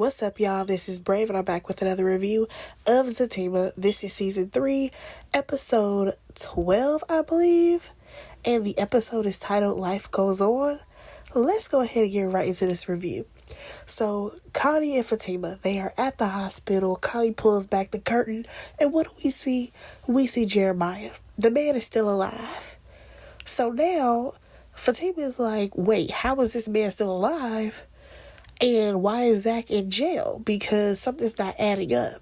What's up, y'all? This is Brave, and I'm back with another review of Zatima. This is season 3, episode 12, I believe. And the episode is titled Life Goes On. Let's go ahead and get right into this review. So, Connie and Fatima, they are at the hospital. Connie pulls back the curtain, and what do we see? We see Jeremiah. The man is still alive. So now, Fatima is like, wait, how is this man still alive? And why is Zach in jail? Because something's not adding up.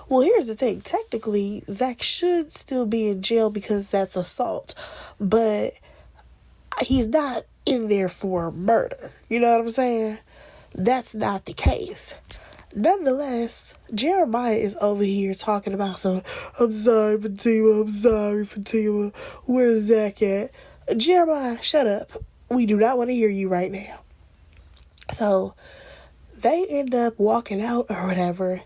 Well, here's the thing. Technically, Zach should still be in jail because that's assault. But he's not in there for murder. You know what I'm saying? That's not the case. Nonetheless, Jeremiah is over here talking about some, I'm sorry, Fatima. Where's Zach at? Jeremiah, shut up. We do not want to hear you right now. So, they end up walking out or whatever,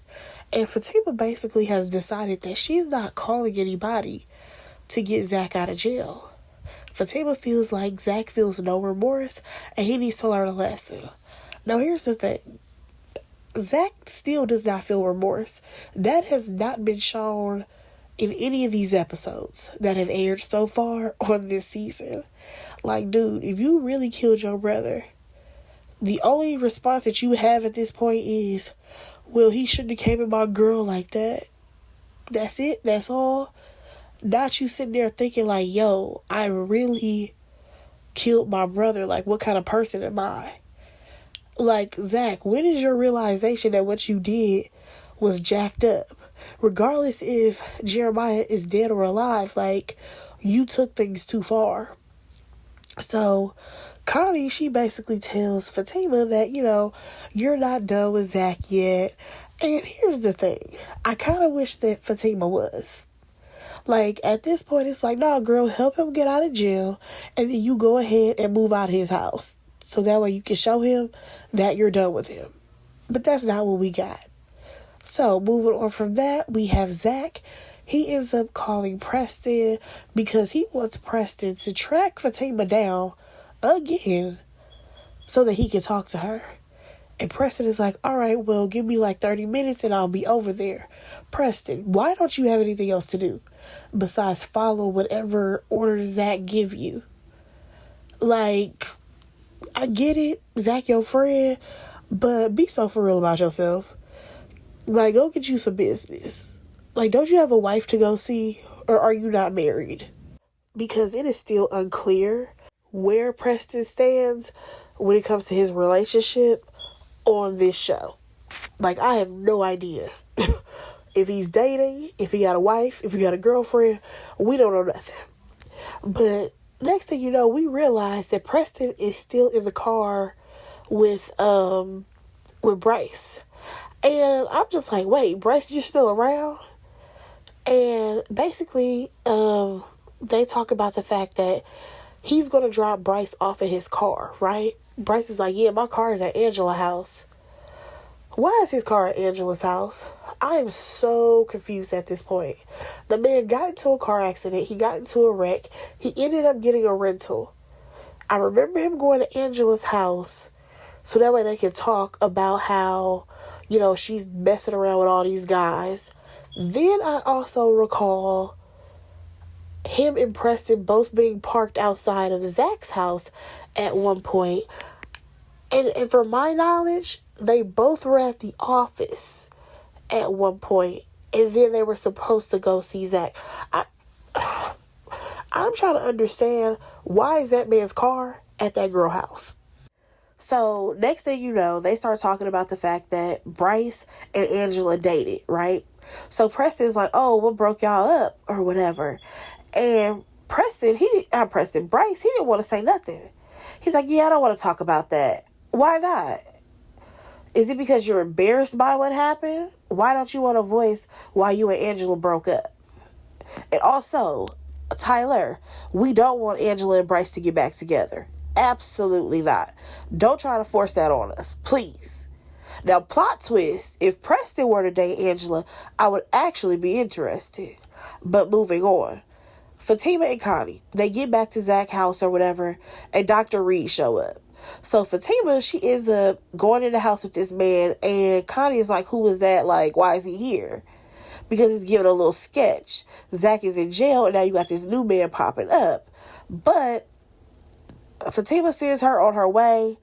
and Fatima basically has decided that she's not calling anybody to get Zach out of jail. Fatima feels like Zach feels no remorse, and he needs to learn a lesson. Now, here's the thing. Zach still does not feel remorse. That has not been shown in any of these episodes that have aired so far on this season. Like, dude, if you really killed your brother, the only response that you have at this point is, well, he shouldn't have came at my girl like that. That's it. That's all. Not you sitting there thinking like, yo, I really killed my brother. Like, what kind of person am I? Like, Zach, when is your realization that what you did was jacked up? Regardless if Jeremiah is dead or alive, like, you took things too far. So, Connie, she basically tells Fatima that, you're not done with Zach yet. And here's the thing. I kind of wish that Fatima was. Like, at this point, it's like, no, girl, help him get out of jail. And then you go ahead and move out of his house. So that way you can show him that you're done with him. But that's not what we got. So, moving on from that, we have Zach. He ends up calling Preston because he wants Preston to track Fatima down again so that he can talk to her. And Preston is like, all right, well, give me like 30 minutes and I'll be over there. Preston, why don't you have anything else to do besides follow whatever orders Zach give you? Like, I get it, Zach your friend, but be so for real about yourself. Like, go get you some business. Like, don't you have a wife to go see, or are you not married? Because it is still unclear where Preston stands when it comes to his relationship on this show. Like, I have no idea. If he's dating, if he got a wife, if he got a girlfriend, we don't know nothing. But next thing you know, we realize that Preston is still in the car with Bryce. And I'm just like, wait, Bryce, you're still around? And basically, they talk about the fact that he's going to drop Bryce off at his car, right? Bryce is like, yeah, my car is at Angela's house. Why is his car at Angela's house? I am so confused at this point. The man got into a car accident. He got into a wreck. He ended up getting a rental. I remember him going to Angela's house so that way they can talk about how, she's messing around with all these guys. Then I also recall him and Preston both being parked outside of Zach's house at one point. And from my knowledge, they both were at the office at one point. And then they were supposed to go see Zach. I'm trying to understand, why is that man's car at that girl house? So, next thing you know, they start talking about the fact that Bryce and Angela dated, right? So, Preston's like, oh, what broke y'all up? Or whatever. And Bryce, he didn't want to say nothing. He's like, yeah, I don't want to talk about that. Why not? Is it because you're embarrassed by what happened? Why don't you want to voice why you and Angela broke up? And also, Tyler, we don't want Angela and Bryce to get back together. Absolutely not. Don't try to force that on us, please. Now, plot twist, if Preston were to date Angela, I would actually be interested. But moving on. Fatima and Connie, they get back to Zach's house or whatever, and Dr. Reed show up. So Fatima, she ends up going in the house with this man, and Connie is like, who is that? Like, why is he here? Because he's giving a little sketch. Zach is in jail, and now you got this new man popping up. But Fatima sends her on her way,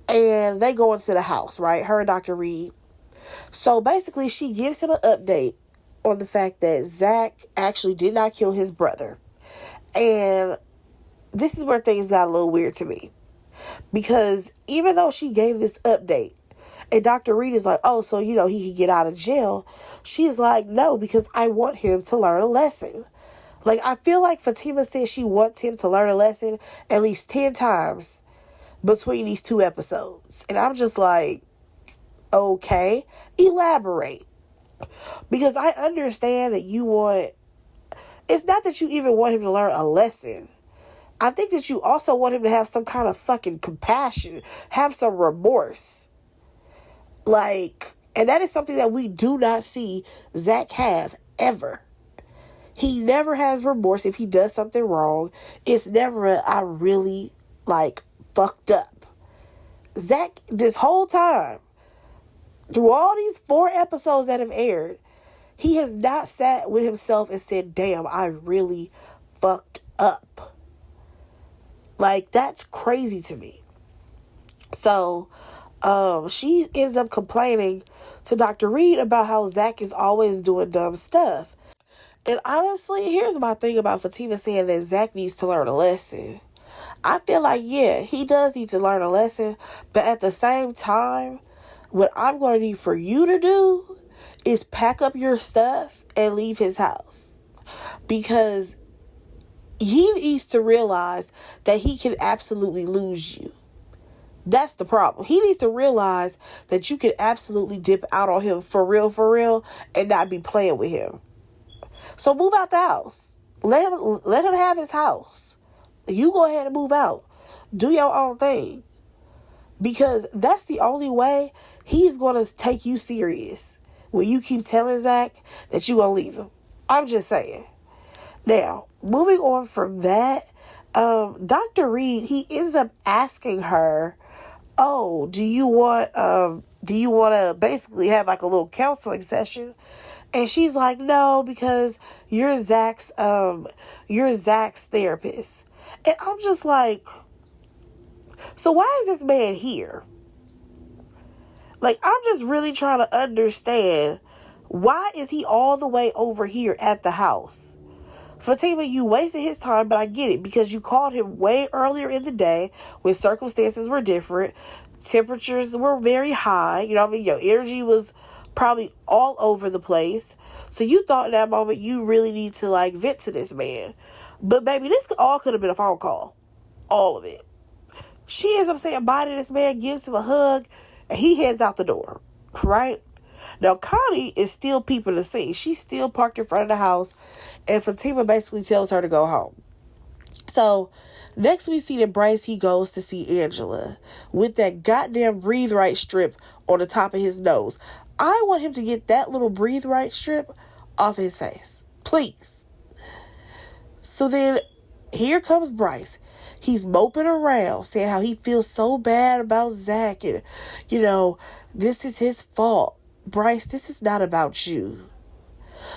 and they go into the house, right? Her and Dr. Reed. So basically, she gives him an update on the fact that Zach actually did not kill his brother. And this is where things got a little weird to me. Because even though she gave this update, and Dr. Reed is like, oh, so, he can get out of jail. She's like, no, because I want him to learn a lesson. Like, I feel like Fatima said she wants him to learn a lesson at least 10 times between these 2 episodes. And I'm just like, okay, elaborate. Because I understand that it's not that you even want him to learn a lesson. I think that you also want him to have some kind of fucking compassion, have some remorse. Like, and that is something that we do not see Zach have ever. He never has remorse if he does something wrong. It's never I really, fucked up. Zach, this whole time, through all these 4 episodes that have aired, he has not sat with himself and said, damn, I really fucked up. Like, that's crazy to me. So, she ends up complaining to Dr. Reed about how Zach is always doing dumb stuff. And honestly, here's my thing about Fatima saying that Zach needs to learn a lesson. I feel like, yeah, he does need to learn a lesson. But at the same time, what I'm going to need for you to do is pack up your stuff and leave his house. Because he needs to realize that he can absolutely lose you. That's the problem. He needs to realize that you can absolutely dip out on him for real, and not be playing with him. So move out the house. Let him have his house. You go ahead and move out. Do your own thing. Because that's the only way he's going to take you serious. When you keep telling Zach that you going to leave him. I'm just saying. Now, moving on from that, Dr. Reed, he ends up asking her, oh, do you want to basically have like a little counseling session? And she's like, no, because you're Zach's therapist. And I'm just like, so why is this man here? Like, I'm just really trying to understand, why is he all the way over here at the house? Fatima, you wasted his time, but I get it, because you called him way earlier in the day when circumstances were different. Temperatures were very high. You know what I mean? Your energy was probably all over the place. So you thought in that moment you really need to vent to this man. But baby, this all could have been a phone call. All of it. She ends up saying bye to this man, gives him a hug, and he heads out the door. Right? Now, Connie is still peeping the scene. She's still parked in front of the house, and Fatima basically tells her to go home. So, next we see that Bryce, he goes to see Angela with that goddamn Breathe Right strip on the top of his nose. I want him to get that little Breathe Right strip off his face. Please. So then, here comes Bryce. He's moping around, saying how he feels so bad about Zach, and, this is his fault. Bryce, this is not about you.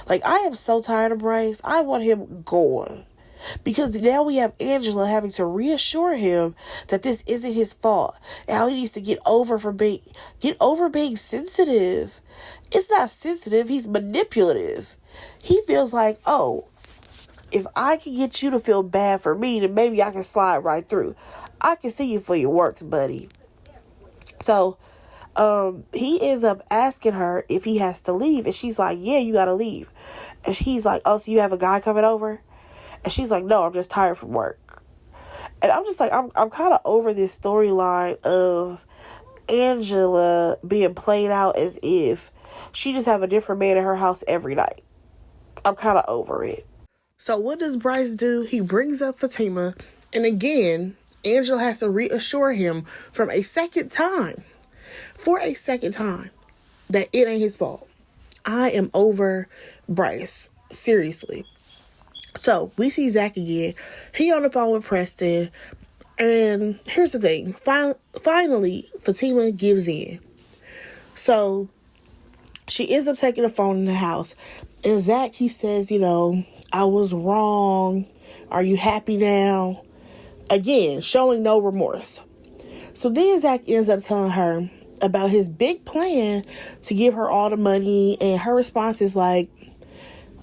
I am so tired of Bryce. I want him gone. Because now we have Angela having to reassure him that this isn't his fault. And how he needs to get over being sensitive. It's not sensitive. He's manipulative. He feels like, oh, if I can get you to feel bad for me, then maybe I can slide right through. I can see you for your works, buddy. So, he ends up asking her if he has to leave. And she's like, yeah, you gotta leave. And he's like, oh, so you have a guy coming over? And she's like, no, I'm just tired from work. And I'm just like, I'm kind of over this storyline of Angela being played out as if she just have a different man in her house every night. I'm kind of over it. So what does Bryce do? He brings up Fatima. And again, Angela has to reassure him for a second time, that it ain't his fault. I am over Bryce. Seriously. So we see Zach again. He on the phone with Preston. And here's the thing. Finally, Fatima gives in. So she ends up taking the phone in the house. And Zach, he says, I was wrong. Are you happy now? Again, showing no remorse. So then Zach ends up telling her about his big plan to give her all the money. And her response is like,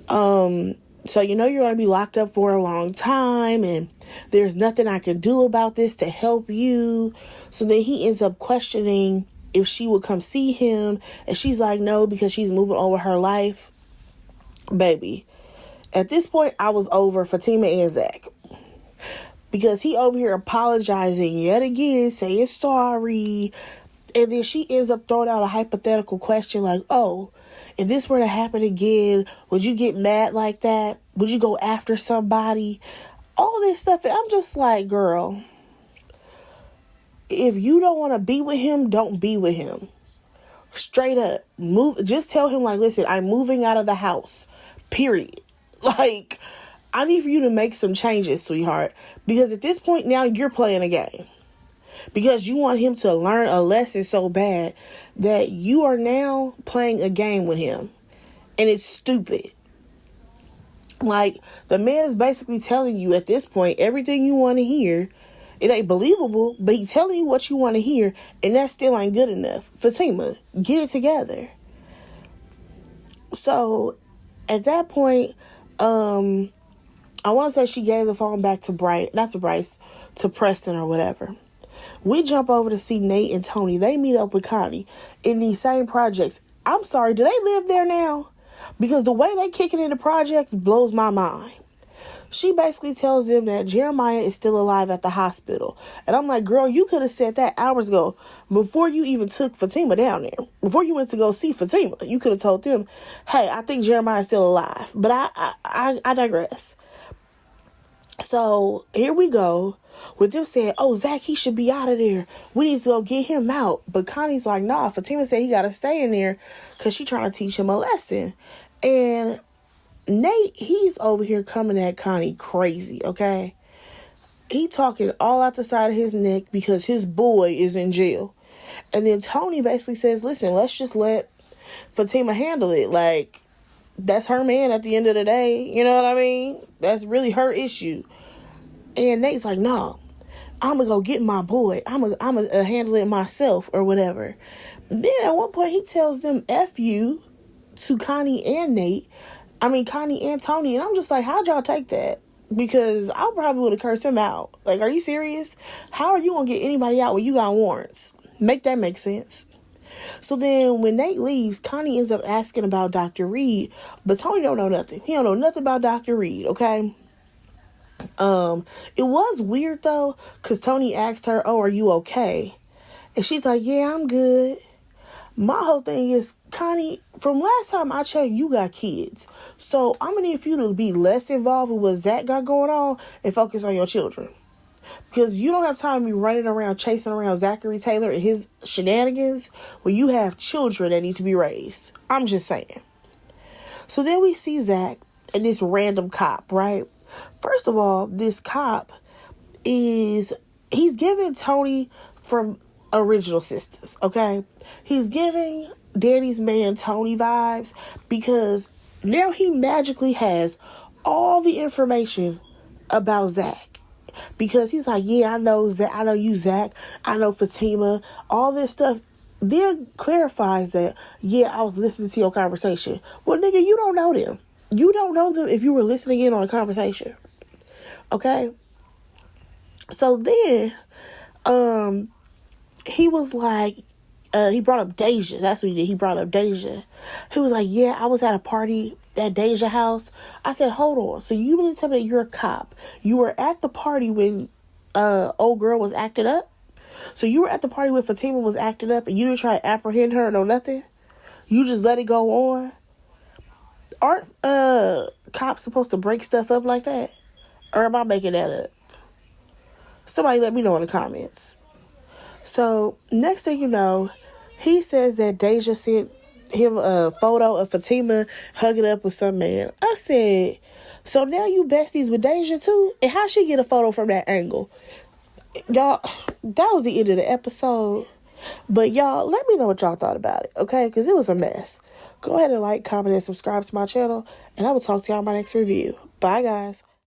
so you're going to be locked up for a long time, and there's nothing I can do about this to help you. So then he ends up questioning if she would come see him, and she's like, no, because she's moving on with her life. Baby, at this point, I was over Fatima and Zach, because he over here apologizing yet again, saying sorry, and then she ends up throwing out a hypothetical question like, oh, if this were to happen again, would you get mad like that? Would you go after somebody? All this stuff. And I'm just like, girl, if you don't want to be with him, don't be with him. Straight up. Just tell him, like, listen, I'm moving out of the house. Period. Like, I need for you to make some changes, sweetheart. Because at this point now, you're playing a game. Because you want him to learn a lesson so bad that you are now playing a game with him. And it's stupid. Like, the man is basically telling you at this point everything you want to hear. It ain't believable, but he's telling you what you want to hear, and that still ain't good enough. Fatima, get it together. So, at that point, I want to say she gave the phone back to to Preston or whatever. We jump over to see Nate and Tony. They meet up with Connie in these same projects. I'm sorry, do they live there now? Because the way they kicking into projects blows my mind. She basically tells them that Jeremiah is still alive at the hospital. And I'm like, girl, you could have said that hours ago before you even took Fatima down there. Before you went to go see Fatima, you could have told them, hey, I think Jeremiah is still alive. But I digress. So here we go with them saying, oh, Zach, he should be out of there. We need to go get him out. But Connie's like, nah, Fatima said he got to stay in there because she's trying to teach him a lesson. And Nate, he's over here coming at Connie crazy, okay? He talking all out the side of his neck because his boy is in jail. And then Tony basically says, listen, let's just let Fatima handle it. Like, that's her man at the end of the day. You know what I mean? That's really her issue. And Nate's like, no, I'm going to go get my boy. I'm going to handle it myself or whatever. Then at one point he tells them F you to Connie and Connie and Tony. And I'm just like, how'd y'all take that? Because I probably would have cursed him out. Like, are you serious? How are you going to get anybody out when you got warrants? Make that make sense. So then when Nate leaves, Connie ends up asking about Dr. Reed, but Tony don't know nothing. He don't know nothing about Dr. Reed, okay? It was weird though, because Tony asked her, oh, are you okay? And she's like, yeah, I'm good. My whole thing is, Connie, from last time I checked, you got kids. So I'm going to need for you to be less involved with what Zach got going on and focus on your children. Because you don't have time to be running around, chasing around Zachary Taylor and his shenanigans when you have children that need to be raised. I'm just saying. So then we see Zach and this random cop, right? First of all, this cop he's giving Tony from Original Sisters, okay? He's giving Danny's man Tony vibes because now he magically has all the information about Zach. Because he's like, yeah, I know Zach, I know you, Zach, I know Fatima, all this stuff. Then clarifies that, yeah, I was listening to your conversation. Well, nigga, you don't know them. You don't know them if you were listening in on a conversation. Okay? So then, he was like, he brought up Deja. That's what he did. He brought up Deja. He was like, yeah, I was at a party at Deja house. I said, hold on. So you mean to tell me that you're a cop? You were at the party when old girl was acting up? So you were at the party when Fatima was acting up and you didn't try to apprehend her or nothing? You just let it go on? Aren't cops supposed to break stuff up like that? Or am I making that up? Somebody let me know in the comments. So next thing you know, he says that Deja sent him a photo of Fatima hugging up with some man. I said, so now you besties with Deja too? And how she get a photo from that angle? Y'all, that was the end of the episode. But y'all, let me know what y'all thought about it, okay? Because it was a mess. Go ahead and like, comment, and subscribe to my channel. And I will talk to y'all in my next review. Bye, guys.